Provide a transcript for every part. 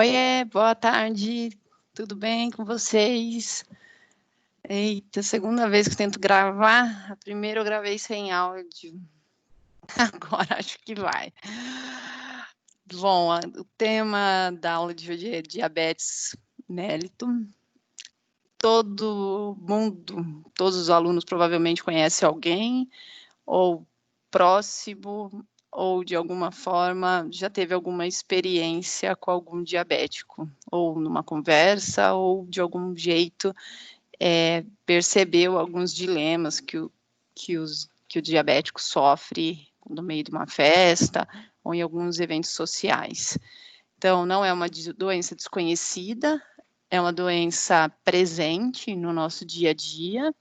Oiê, boa tarde, tudo bem com vocês? Eita, segunda vez que eu tento gravar, a primeira eu gravei sem áudio, agora acho que vai. Bom, o tema da aula de hoje é diabetes mellito. Todo mundo, todos os alunos provavelmente conhecem alguém, ou próximo, ou de alguma forma já teve alguma experiência com algum diabético, ou numa conversa, ou de algum jeito percebeu alguns dilemas que o diabético sofre no meio de uma festa, ou em alguns eventos sociais. Então, não é uma doença desconhecida, é uma doença presente no nosso dia a dia,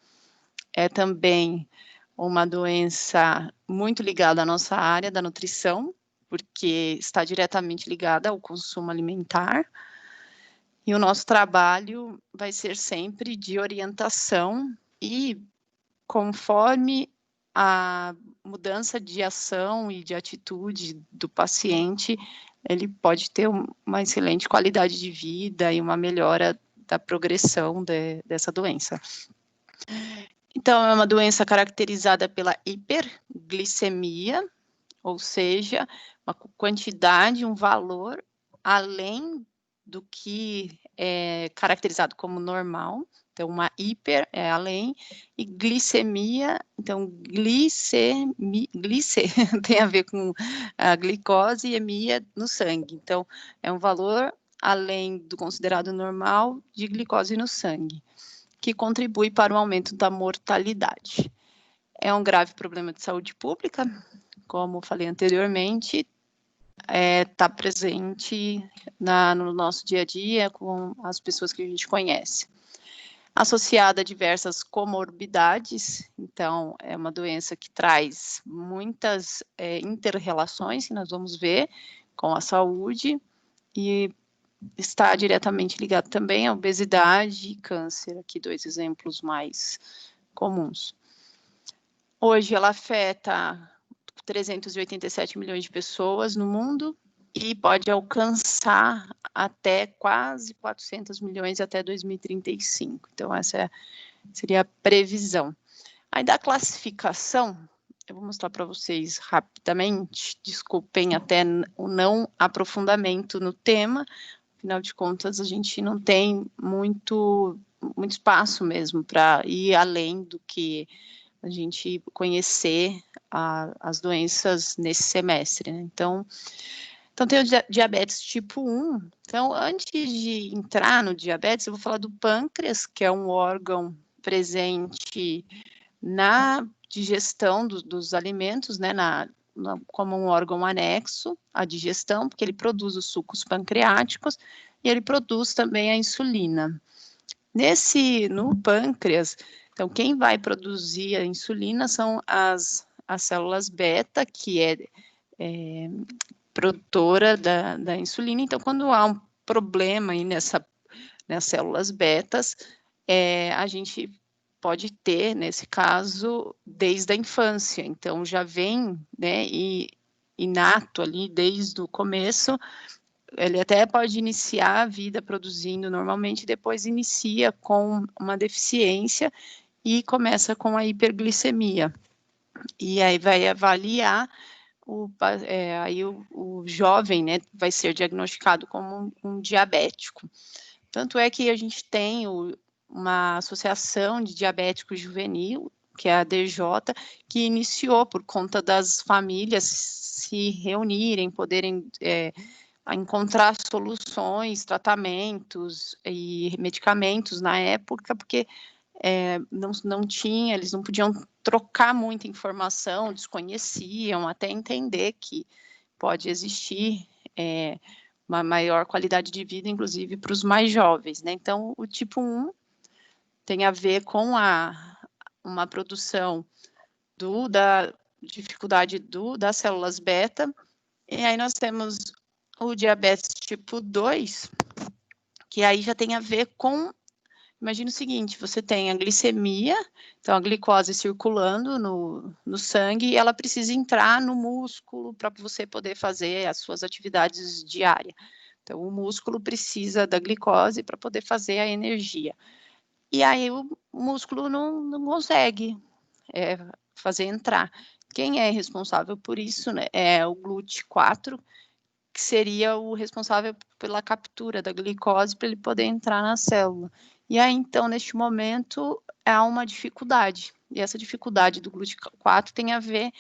é também uma doença muito ligada à nossa área da nutrição, porque está diretamente ligada ao consumo alimentar, e o nosso trabalho vai ser sempre de orientação e conforme a mudança de ação e de atitude do paciente, ele pode ter uma excelente qualidade de vida e uma melhora da progressão dessa doença. Então, é uma doença caracterizada pela hiperglicemia, ou seja, uma quantidade, um valor além do que é caracterizado como normal. Então, uma hiper é além, e glicemia, então, glice tem a ver com a glicose e emia no sangue. Então, é um valor além do considerado normal de glicose no sangue, que contribui para o aumento da mortalidade. É um grave problema de saúde pública, como falei anteriormente, está presente no nosso dia a dia com as pessoas que a gente conhece. Associada a diversas comorbidades, então é uma doença que traz muitas inter-relações, que nós vamos ver, com a saúde, e está diretamente ligado também à obesidade e câncer, aqui 2 exemplos mais comuns. Hoje ela afeta 387 milhões de pessoas no mundo e pode alcançar até quase 400 milhões até 2035. Então, essa seria a previsão. Aí, da classificação, eu vou mostrar para vocês rapidamente, desculpem até o não aprofundamento no tema, afinal de contas, a gente não tem muito espaço mesmo para ir além do que a gente conhecer as doenças nesse semestre, né? Então tem o diabetes tipo 1. Então, antes de entrar no diabetes, eu vou falar do pâncreas, que é um órgão presente na digestão dos alimentos, né, como um órgão anexo à digestão, porque ele produz os sucos pancreáticos e ele produz também a insulina. No pâncreas, então, quem vai produzir a insulina são as células beta, que é produtora da insulina. Então, quando há um problema aí nas células betas, a gente pode ter, nesse caso, desde a infância. Então, já vem, né, inato ali desde o começo. Ele até pode iniciar a vida produzindo normalmente, depois inicia com uma deficiência e começa com a hiperglicemia. E aí vai avaliar, aí o jovem, né, vai ser diagnosticado como um diabético. Tanto é que a gente tem uma associação de diabético juvenil, que é a DJ, que iniciou por conta das famílias se reunirem, poderem encontrar soluções, tratamentos e medicamentos na época, porque não tinha, eles não podiam trocar muita informação, desconheciam, até entender que pode existir uma maior qualidade de vida, inclusive para os mais jovens, né? Então, o tipo 1 tem a ver com uma produção da dificuldade das células beta, e aí nós temos o diabetes tipo 2, que aí já tem a ver com, imagina o seguinte, você tem a glicemia, então a glicose circulando no sangue, e ela precisa entrar no músculo para você poder fazer as suas atividades diárias. Então, o músculo precisa da glicose para poder fazer a energia. E aí o músculo não consegue fazer entrar. Quem é responsável por isso, né, é o GLUT4, que seria o responsável pela captura da glicose para ele poder entrar na célula. E aí, então, neste momento, há uma dificuldade. E essa dificuldade do GLUT4 tem a ver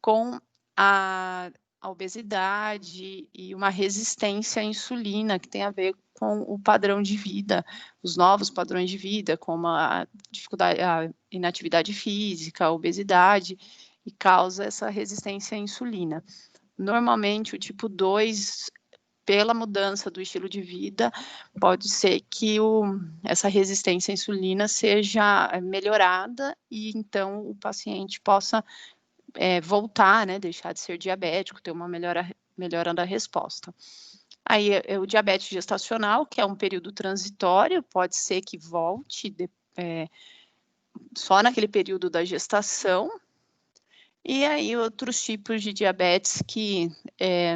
com a obesidade e uma resistência à insulina, que tem a ver com o padrão de vida, os novos padrões de vida, como a dificuldade, a inatividade física, a obesidade, e causa essa resistência à insulina. Normalmente, o tipo 2, pela mudança do estilo de vida, pode ser que essa resistência à insulina seja melhorada e, então, o paciente possa voltar, né, deixar de ser diabético, ter uma melhora da resposta. Aí, o diabetes gestacional, que é um período transitório, pode ser que volte só naquele período da gestação. E aí, outros tipos de diabetes que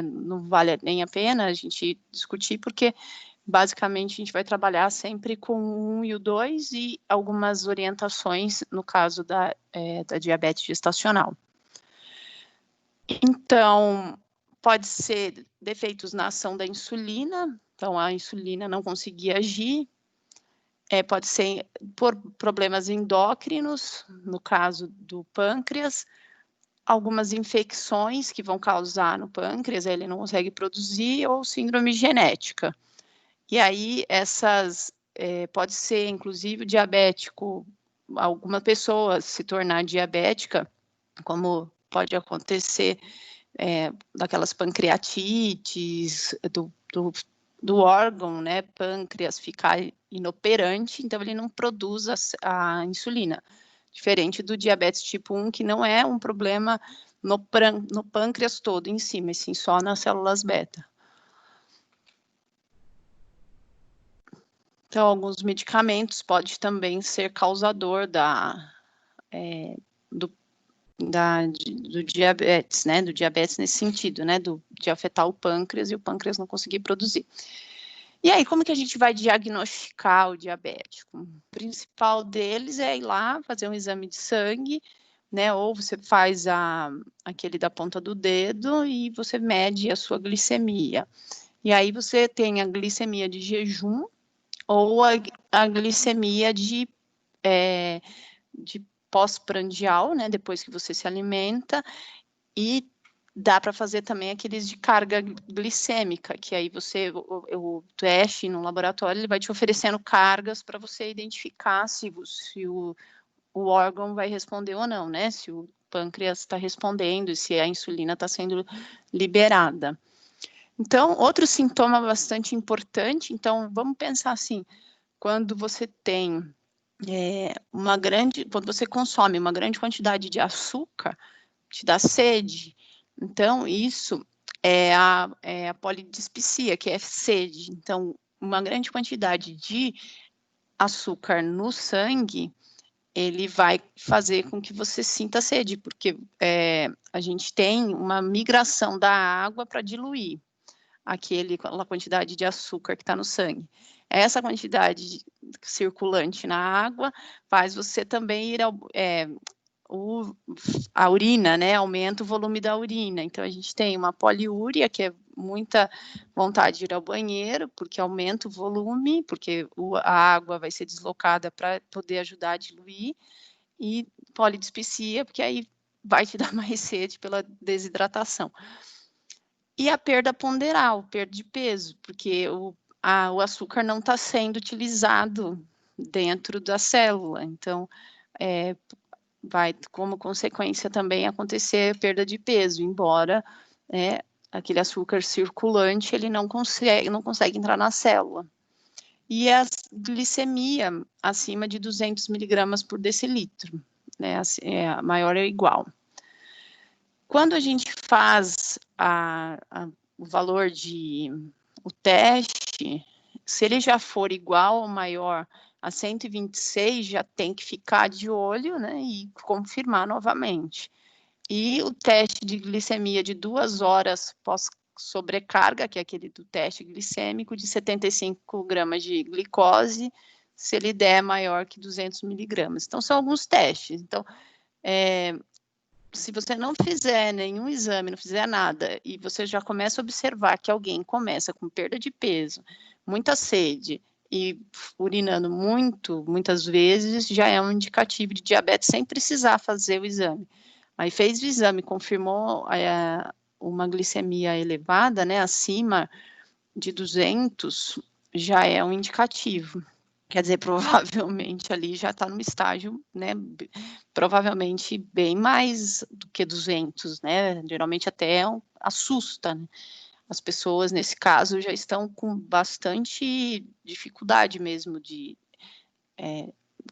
não vale nem a pena a gente discutir, porque basicamente a gente vai trabalhar sempre com o 1 e o 2 e algumas orientações no caso da diabetes gestacional. Então, pode ser defeitos na ação da insulina, então a insulina não conseguir agir, pode ser por problemas endócrinos, no caso do pâncreas, algumas infecções que vão causar no pâncreas, ele não consegue produzir, ou síndrome genética. E aí, pode ser, inclusive, diabético, alguma pessoa se tornar diabética, como pode acontecer daquelas pancreatites, do órgão, né, pâncreas, ficar inoperante, então ele não produz a insulina. Diferente do diabetes tipo 1, que não é um problema no pâncreas todo em si, mas sim só nas células beta. Então, alguns medicamentos podem também ser causador do diabetes, né? Do diabetes nesse sentido, né? De afetar o pâncreas e o pâncreas não conseguir produzir. E aí, como que a gente vai diagnosticar o diabético? O principal deles é ir lá fazer um exame de sangue, né? Ou você faz aquele da ponta do dedo e você mede a sua glicemia. E aí você tem a glicemia de jejum ou a glicemia de pós-prandial, né? Depois que você se alimenta, e dá para fazer também aqueles de carga glicêmica, que aí o teste no laboratório, ele vai te oferecendo cargas para você identificar se o órgão vai responder ou não, né? Se o pâncreas está respondendo e se a insulina está sendo liberada. Então, outro sintoma bastante importante, então, vamos pensar assim, quando você tem quando você consome uma grande quantidade de açúcar, te dá sede. Então, isso é a polidispepsia, que é sede. Então, uma grande quantidade de açúcar no sangue, ele vai fazer com que você sinta sede, porque a gente tem uma migração da água para diluir aquela quantidade de açúcar que está no sangue. Essa quantidade circulante na água faz você também ir a urina, né, aumenta o volume da urina. Então, a gente tem uma poliúria, que é muita vontade de ir ao banheiro, porque aumenta o volume, porque a água vai ser deslocada para poder ajudar a diluir, e polidispepsia, porque aí vai te dar mais sede pela desidratação. E a perda ponderal, perda de peso, porque o açúcar não está sendo utilizado dentro da célula, então vai, como consequência, também acontecer perda de peso, embora aquele açúcar circulante ele não consegue entrar na célula. E a glicemia acima de 200 miligramas por decilitro, né, maior ou igual. Quando a gente faz o valor o teste, se ele já for igual ou maior a 126, já tem que ficar de olho, né, e confirmar novamente. E o teste de glicemia de 2 horas sobrecarga, que é aquele do teste glicêmico, de 75 gramas de glicose, se ele der maior que 200 miligramas. Então, são alguns testes. Então, se você não fizer nenhum exame, não fizer nada, e você já começa a observar que alguém começa com perda de peso, muita sede e urinando muitas vezes, já é um indicativo de diabetes sem precisar fazer o exame. Aí fez o exame, confirmou uma glicemia elevada, né, acima de 200, já é um indicativo. Quer dizer, provavelmente ali já está no estágio, né, provavelmente bem mais do que 200, né, geralmente até assusta, né? As pessoas, nesse caso, já estão com bastante dificuldade mesmo de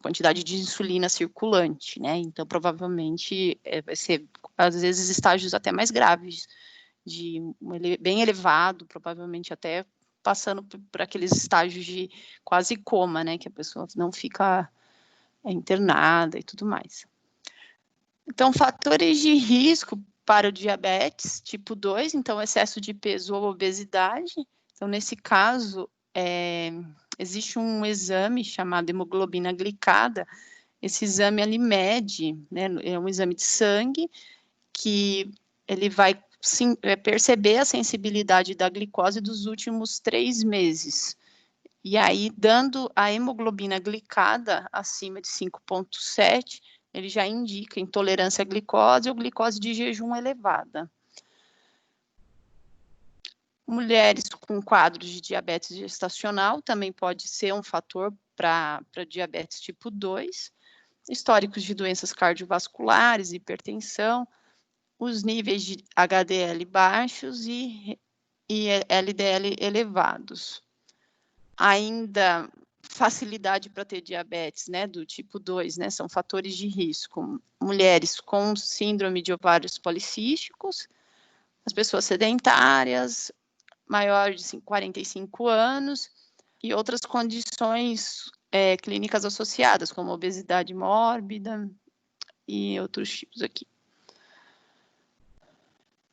quantidade de insulina circulante, né, então provavelmente vai ser, às vezes, estágios até mais graves, bem elevado, provavelmente até passando por aqueles estágios de quase coma, né, que a pessoa não fica internada e tudo mais. Então, fatores de risco para o diabetes tipo 2, então, excesso de peso ou obesidade. Então, nesse caso, existe um exame chamado hemoglobina glicada. Esse exame, ele mede, né, é um exame de sangue, que ele vai perceber a sensibilidade da glicose dos últimos 3 meses. E aí, dando a hemoglobina glicada acima de 5,7, ele já indica intolerância à glicose ou glicose de jejum elevada. Mulheres com quadros de diabetes gestacional também pode ser um fator para diabetes tipo 2, históricos de doenças cardiovasculares, hipertensão, os níveis de HDL baixos e LDL elevados. Ainda facilidade para ter diabetes, né, do tipo 2, né, são fatores de risco. Mulheres com síndrome de ovários policísticos, as pessoas sedentárias, maiores de 45 anos, e outras condições clínicas associadas, como obesidade mórbida e outros tipos aqui.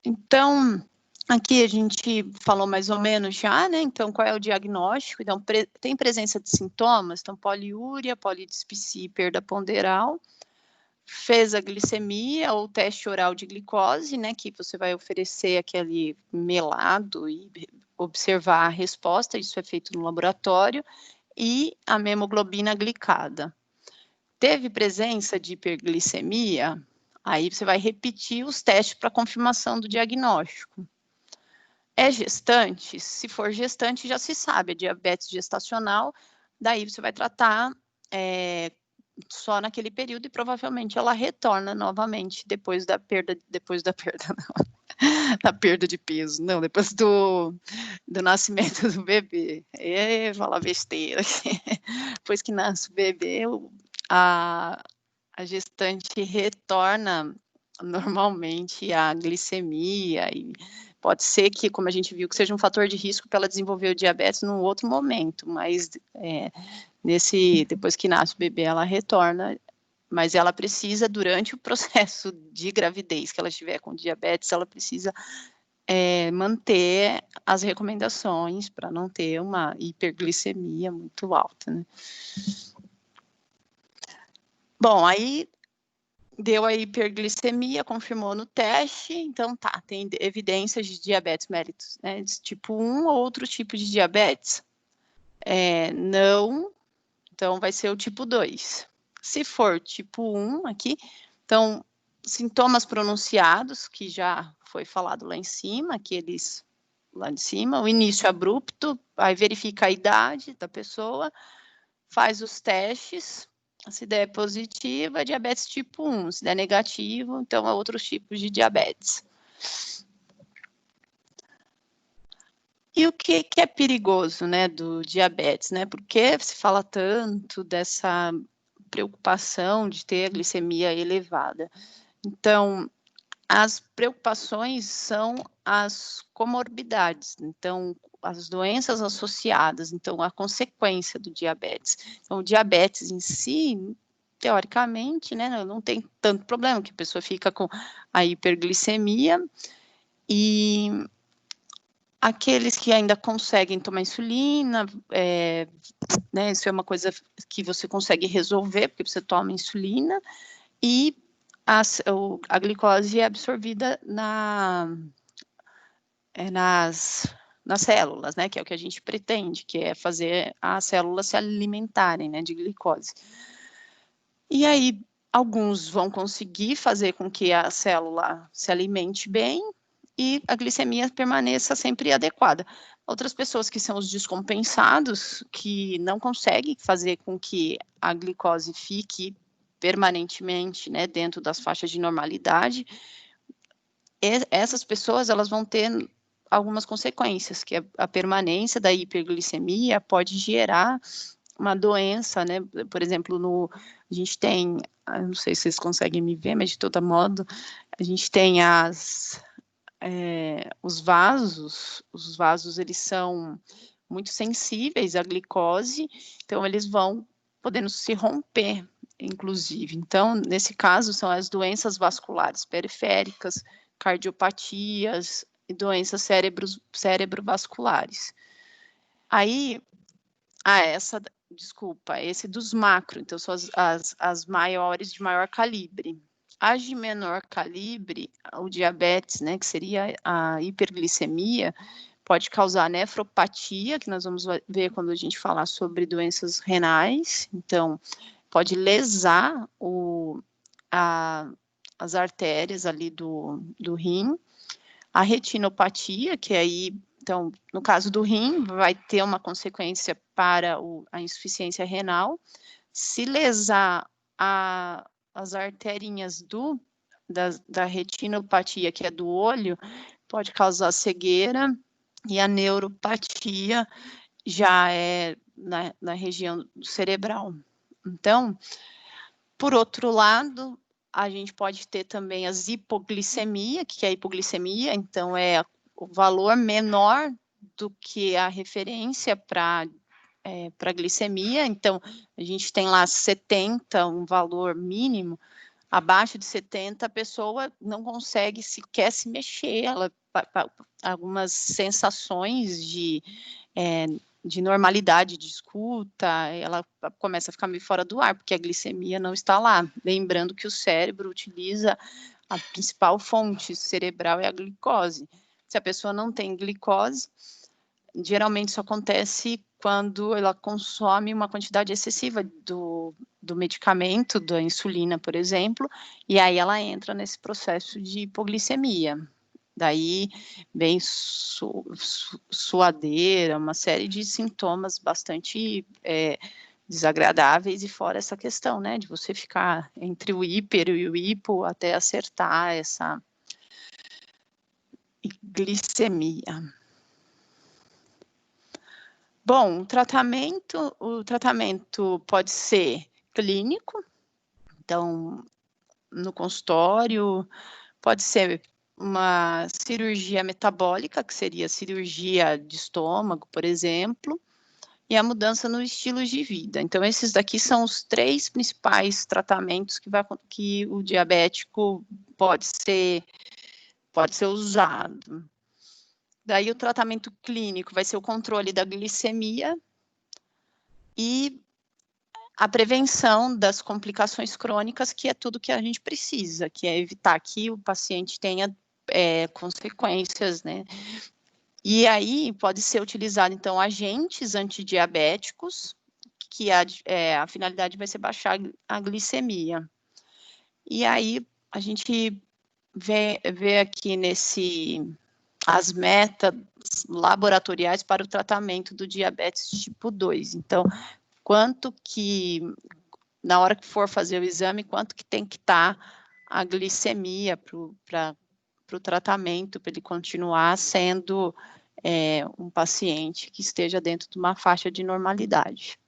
Então, aqui a gente falou mais ou menos já, né? Então, qual é o diagnóstico? Então, tem presença de sintomas, então, poliúria, polidispepsia e perda ponderal. Fez a glicemia ou teste oral de glicose, né? Que você vai oferecer aquele melado e observar a resposta, isso é feito no laboratório, e a hemoglobina glicada. Teve presença de hiperglicemia? Aí você vai repetir os testes para confirmação do diagnóstico. É gestante? Se for gestante, já se sabe, é diabetes gestacional, daí você vai tratar só naquele período e provavelmente ela retorna novamente depois da perda não, da perda de peso, não, depois do nascimento do bebê. Fala besteira. Depois que nasce o bebê, a gestante retorna normalmente a glicemia e pode ser que, como a gente viu, que seja um fator de risco para ela desenvolver o diabetes num outro momento, mas depois que nasce o bebê, ela retorna, mas ela precisa, durante o processo de gravidez que ela estiver com diabetes, ela precisa manter as recomendações para não ter uma hiperglicemia muito alta, né? Bom, aí deu a hiperglicemia, confirmou no teste, então tá, tem evidências de diabetes mellitus, né, tipo 1 ou outro tipo de diabetes? Não, então vai ser o tipo 2. Se for tipo 1 aqui, então, sintomas pronunciados, que já foi falado lá em cima, aqueles lá de cima, o início abrupto, aí verifica a idade da pessoa, faz os testes, se der positiva, é diabetes tipo 1, se der negativo, então é outros tipos de diabetes. E o que é perigoso, né, do diabetes, né? Por que se fala tanto dessa preocupação de ter a glicemia elevada? Então, as preocupações são as comorbidades, então, as doenças associadas, então, a consequência do diabetes. Então, o diabetes em si, teoricamente, né, não tem tanto problema, que a pessoa fica com a hiperglicemia e Aqueles que ainda conseguem tomar insulina, né, isso é uma coisa que você consegue resolver, porque você toma insulina, e a glicose é absorvida nas células, né, que é o que a gente pretende, que é fazer as células se alimentarem, né, de glicose. E aí, alguns vão conseguir fazer com que a célula se alimente bem e a glicemia permaneça sempre adequada. Outras pessoas que são os descompensados, que não conseguem fazer com que a glicose fique permanentemente, né, dentro das faixas de normalidade, essas pessoas, elas vão ter algumas consequências, que a permanência da hiperglicemia pode gerar uma doença, né, por exemplo, a gente tem, não sei se vocês conseguem me ver, mas de todo modo, a gente tem os vasos eles são muito sensíveis à glicose, então eles vão podendo se romper, inclusive. Então, nesse caso, são as doenças vasculares periféricas, cardiopatias e doenças cerebrovasculares. Aí, esse dos macro, então são as maiores de maior calibre. As de menor calibre, o diabetes, né, que seria a hiperglicemia, pode causar nefropatia, que nós vamos ver quando a gente falar sobre doenças renais, então pode lesar as artérias ali do rim, a retinopatia, que aí, então, no caso do rim, vai ter uma consequência para a insuficiência renal. Se lesar as arterinhas da retinopatia, que é do olho, pode causar cegueira, e a neuropatia já é na região cerebral. Então, por outro lado, a gente pode ter também as hipoglicemia, que é a hipoglicemia, então é o valor menor do que a referência para glicemia, então a gente tem lá 70, um valor mínimo, abaixo de 70 a pessoa não consegue sequer se mexer, ela algumas sensações de normalidade de escuta, ela começa a ficar meio fora do ar, porque a glicemia não está lá. Lembrando que o cérebro utiliza a principal fonte cerebral é a glicose. Se a pessoa não tem glicose, geralmente isso acontece quando ela consome uma quantidade excessiva do medicamento, da insulina, por exemplo, e aí ela entra nesse processo de hipoglicemia. Daí vem suadeira, uma série de sintomas bastante desagradáveis, e fora essa questão, né, de você ficar entre o hiper e o hipo até acertar essa glicemia. Bom, o tratamento pode ser clínico, então, no consultório, pode ser uma cirurgia metabólica, que seria cirurgia de estômago, por exemplo, e a mudança no estilo de vida. Então, esses daqui são os 3 principais tratamentos que o diabético pode ser usado. Daí, o tratamento clínico vai ser o controle da glicemia e a prevenção das complicações crônicas, que é tudo que a gente precisa, que é evitar que o paciente tenha consequências, né? E aí pode ser utilizado, então, agentes antidiabéticos, que a finalidade vai ser baixar a glicemia. E aí a gente vê aqui as metas laboratoriais para o tratamento do diabetes tipo 2. Então, quanto que, na hora que for fazer o exame, quanto que tem que estar a glicemia para o tratamento, para ele continuar sendo um paciente que esteja dentro de uma faixa de normalidade.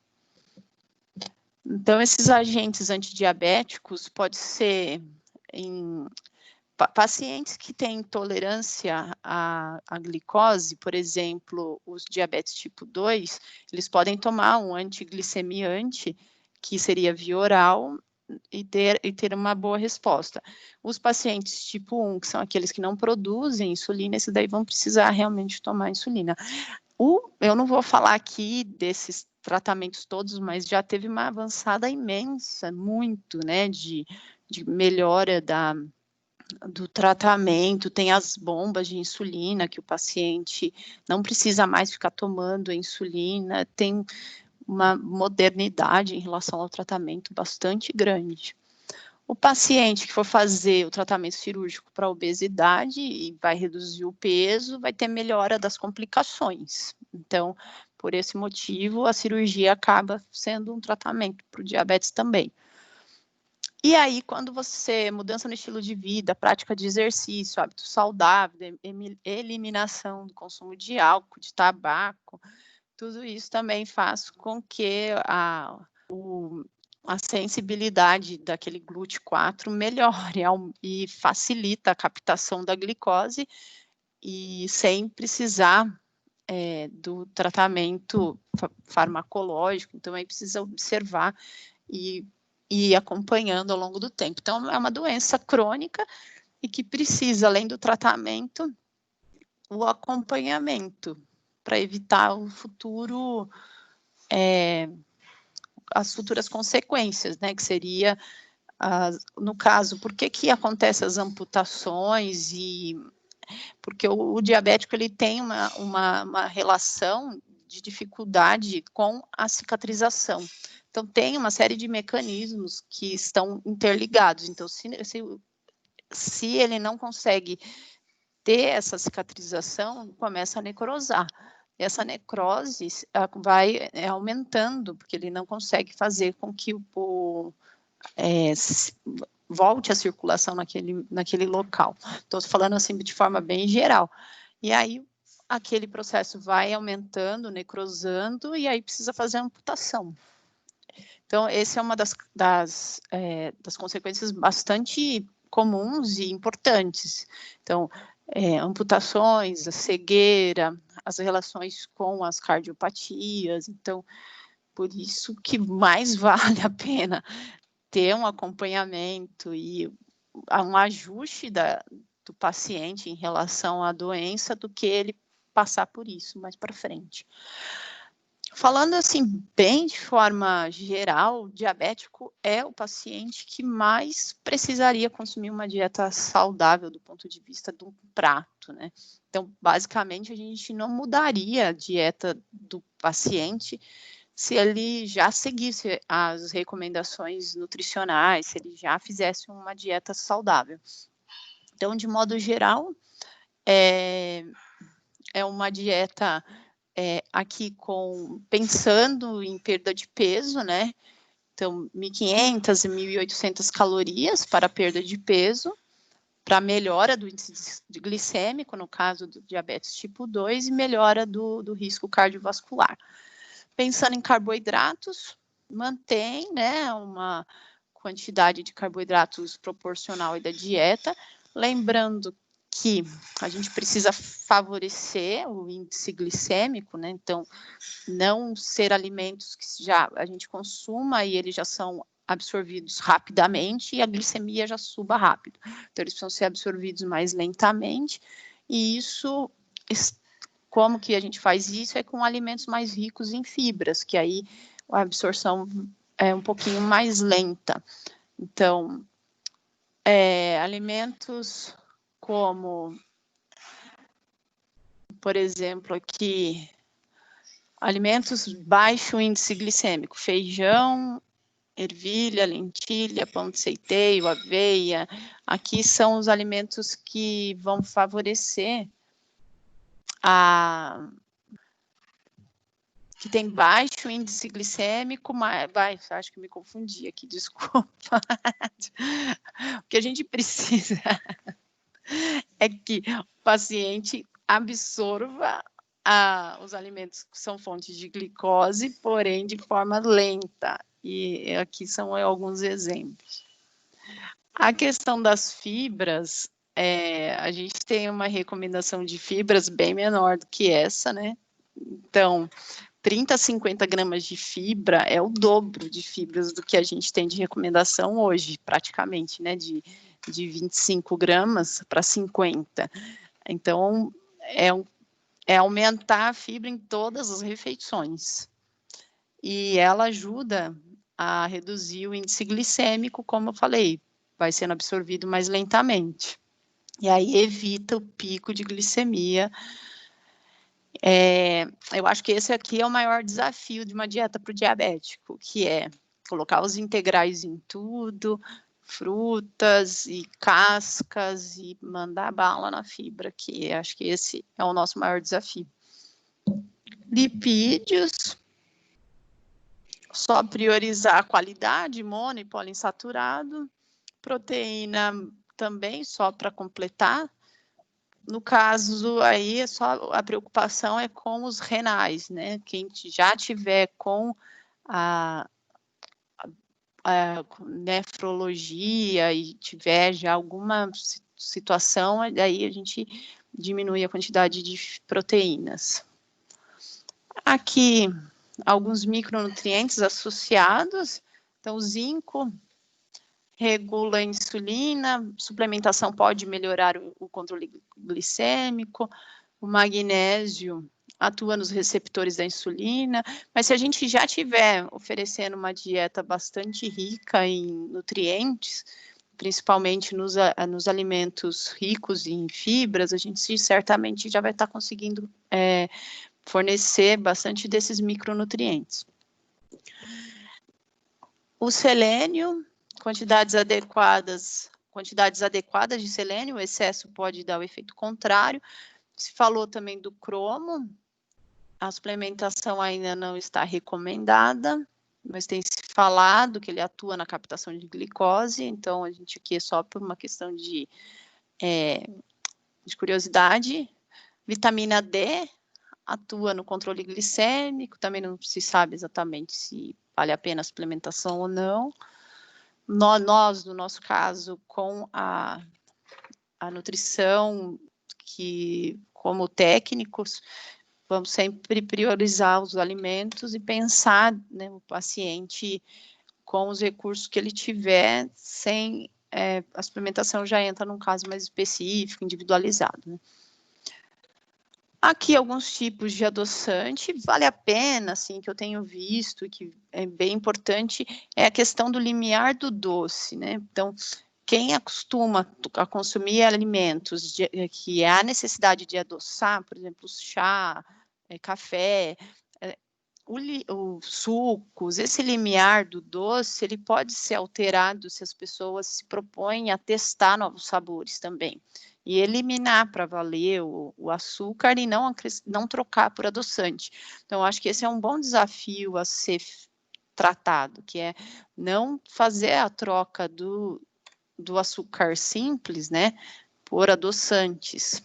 Então, esses agentes antidiabéticos pode ser em pacientes que têm intolerância à glicose, por exemplo, os diabetes tipo 2, eles podem tomar um antiglicemiante, que seria via oral, e ter uma boa resposta. Os pacientes tipo 1, que são aqueles que não produzem insulina, esses daí vão precisar realmente tomar insulina. Eu não vou falar aqui desses tratamentos todos, mas já teve uma avançada imensa, muito, né, de melhora do tratamento, tem as bombas de insulina, que o paciente não precisa mais ficar tomando a insulina, tem uma modernidade em relação ao tratamento bastante grande. O paciente que for fazer o tratamento cirúrgico para obesidade e vai reduzir o peso, vai ter melhora das complicações. Então, por esse motivo, a cirurgia acaba sendo um tratamento para o diabetes também. E aí, quando você, mudança no estilo de vida, prática de exercício, hábito saudável, eliminação do consumo de álcool, de tabaco, tudo isso também faz com que a sensibilidade daquele GLUT4 melhore e facilita a captação da glicose e sem precisar do tratamento farmacológico. Então, aí precisa observar e ir acompanhando ao longo do tempo. Então, é uma doença crônica e que precisa, além do tratamento, o acompanhamento para evitar o futuro, as futuras consequências, né, que seria, no caso, por que acontecem as amputações porque o diabético ele tem uma relação de dificuldade com a cicatrização. Então, tem uma série de mecanismos que estão interligados. Então, se ele não consegue ter essa cicatrização, começa a necrosar. Essa necrose vai aumentando, porque ele não consegue fazer com que volte a circulação naquele local. Estou falando assim de forma bem geral. E aí, aquele processo vai aumentando, necrosando, e aí precisa fazer a amputação. Então, essa é uma das consequências bastante comuns e importantes. Então, amputações, a cegueira, as relações com as cardiopatias. Então, por isso que mais vale a pena ter um acompanhamento e um ajuste do paciente em relação à doença do que ele passar por isso mais para frente. Falando assim, bem de forma geral, o diabético é o paciente que mais precisaria consumir uma dieta saudável do ponto de vista do prato, né? Então, basicamente, a gente não mudaria a dieta do paciente se ele já seguisse as recomendações nutricionais, se ele já fizesse uma dieta saudável. Então, de modo geral, é uma dieta aqui pensando em perda de peso, né? Então, 1.500 e 1.800 calorias para perda de peso, para melhora do índice glicêmico, no caso do diabetes tipo 2, e melhora do risco cardiovascular. Pensando em carboidratos, mantém, né, uma quantidade de carboidratos proporcional da dieta, lembrando que a gente precisa favorecer o índice glicêmico, né? Então, não ser alimentos que já a gente consuma e eles já são absorvidos rapidamente e a glicemia já suba rápido. Então, eles precisam ser absorvidos mais lentamente e isso, como que a gente faz isso? É com alimentos mais ricos em fibras, que aí a absorção é um pouquinho mais lenta. Então, alimentos como, por exemplo, aqui, alimentos baixo índice glicêmico, feijão, ervilha, lentilha, pão de centeio, aveia. Aqui são os alimentos que vão favorecer que tem baixo índice glicêmico, acho que me confundi aqui, desculpa. O que a gente precisa é que o paciente absorva os alimentos que são fontes de glicose, porém de forma lenta. E aqui são alguns exemplos. A questão das fibras, a gente tem uma recomendação de fibras bem menor do que essa, né? Então, 30 a 50 gramas de fibra é o dobro de fibras do que a gente tem de recomendação hoje, praticamente, né? De 25 gramas para 50. Então, é aumentar a fibra em todas as refeições. E ela ajuda a reduzir o índice glicêmico, como eu falei, vai sendo absorvido mais lentamente. E aí evita o pico de glicemia. Eu acho que esse aqui é o maior desafio de uma dieta para o diabético, que é colocar os integrais em tudo, frutas e cascas e mandar bala na fibra, que acho que esse é o nosso maior desafio. Lipídios, só priorizar a qualidade, mono e poliinsaturado. Proteína também, só para completar. No caso aí, só a preocupação é com os renais, né? Quem já tiver com a nefrologia e tiver já alguma situação, aí a gente diminui a quantidade de proteínas. Aqui, alguns micronutrientes associados. Então, o zinco regula a insulina, suplementação pode melhorar o controle glicêmico, o magnésio atua nos receptores da insulina, mas se a gente já tiver oferecendo uma dieta bastante rica em nutrientes, principalmente nos alimentos ricos em fibras, a gente certamente já vai estar conseguindo fornecer bastante desses micronutrientes. O selênio, quantidades adequadas de selênio, o excesso pode dar o efeito contrário. Se falou também do cromo, a suplementação ainda não está recomendada, mas tem se falado que ele atua na captação de glicose, então a gente aqui é só por uma questão de curiosidade. Vitamina D atua no controle glicêmico, também não se sabe exatamente se vale a pena a suplementação ou não. Nós, no nosso caso, com a nutrição, que como técnicos, vamos sempre priorizar os alimentos e pensar, né, o paciente com os recursos que ele tiver, sem a suplementação já entra num caso mais específico, individualizado, né? Aqui alguns tipos de adoçante, vale a pena, assim, que eu tenho visto, que é bem importante, é a questão do limiar do doce, né? Então, quem acostuma a consumir alimentos que há necessidade de adoçar, por exemplo, chá, café, os sucos, esse limiar do doce, ele pode ser alterado se as pessoas se propõem a testar novos sabores também. E eliminar para valer o açúcar e não trocar por adoçante. Então, acho que esse é um bom desafio a ser tratado, que é não fazer a troca do açúcar simples, né, por adoçantes.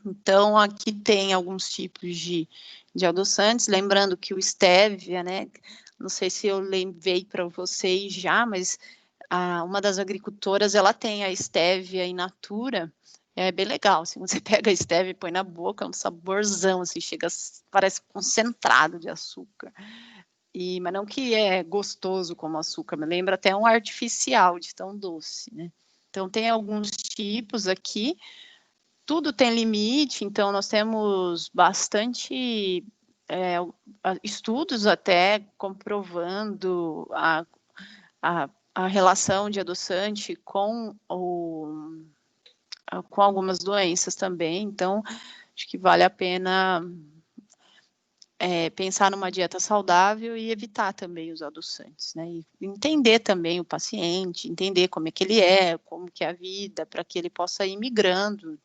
Então, aqui tem alguns tipos de adoçantes, lembrando que o stevia, né, não sei se eu levei para vocês já, mas uma das agricultoras, ela tem a stevia in natura, é bem legal, assim, você pega a stevia e põe na boca, é um saborzão, assim, parece concentrado de açúcar, mas não que é gostoso como açúcar, me lembra até um artificial de tão doce, né? Então, tem alguns tipos aqui, tudo tem limite, então nós temos bastante estudos até comprovando a relação de adoçante com algumas doenças também, então acho que vale a pena pensar numa dieta saudável e evitar também os adoçantes, né? E entender também o paciente, entender como é que ele é, como que é a vida, para que ele possa ir migrando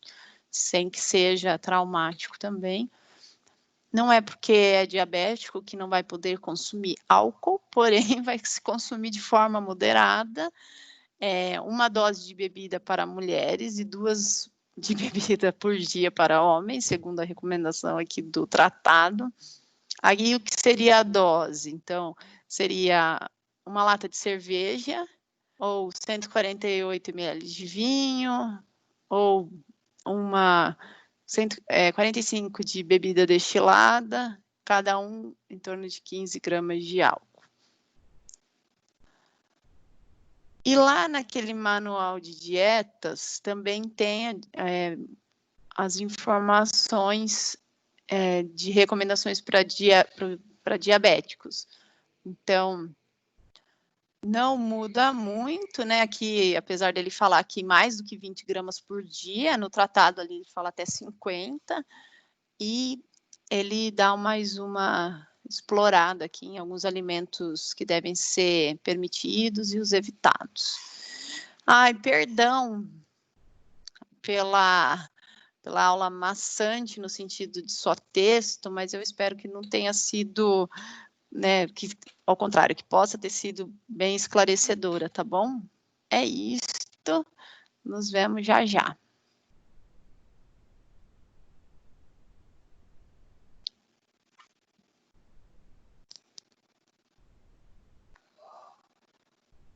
sem que seja traumático também. Não é porque é diabético que não vai poder consumir álcool, porém vai se consumir de forma moderada, uma dose de bebida para mulheres e 2 de bebida por dia para homens, segundo a recomendação aqui do tratado. Aí o que seria a dose? Então, seria uma lata de cerveja, ou 148 ml de vinho, ou 45 de bebida destilada cada um em torno de 15 gramas de álcool. E lá naquele manual de dietas também tem as informações de recomendações para diabéticos. Então, não muda muito, né? Aqui, apesar dele falar que mais do que 20 gramas por dia, no tratado ali ele fala até 50, e ele dá mais uma explorada aqui em alguns alimentos que devem ser permitidos e os evitados. Ai, perdão pela aula maçante no sentido de só texto, mas eu espero que não tenha sido, né, que ao contrário, que possa ter sido bem esclarecedora, tá bom? É isto, nos vemos já já.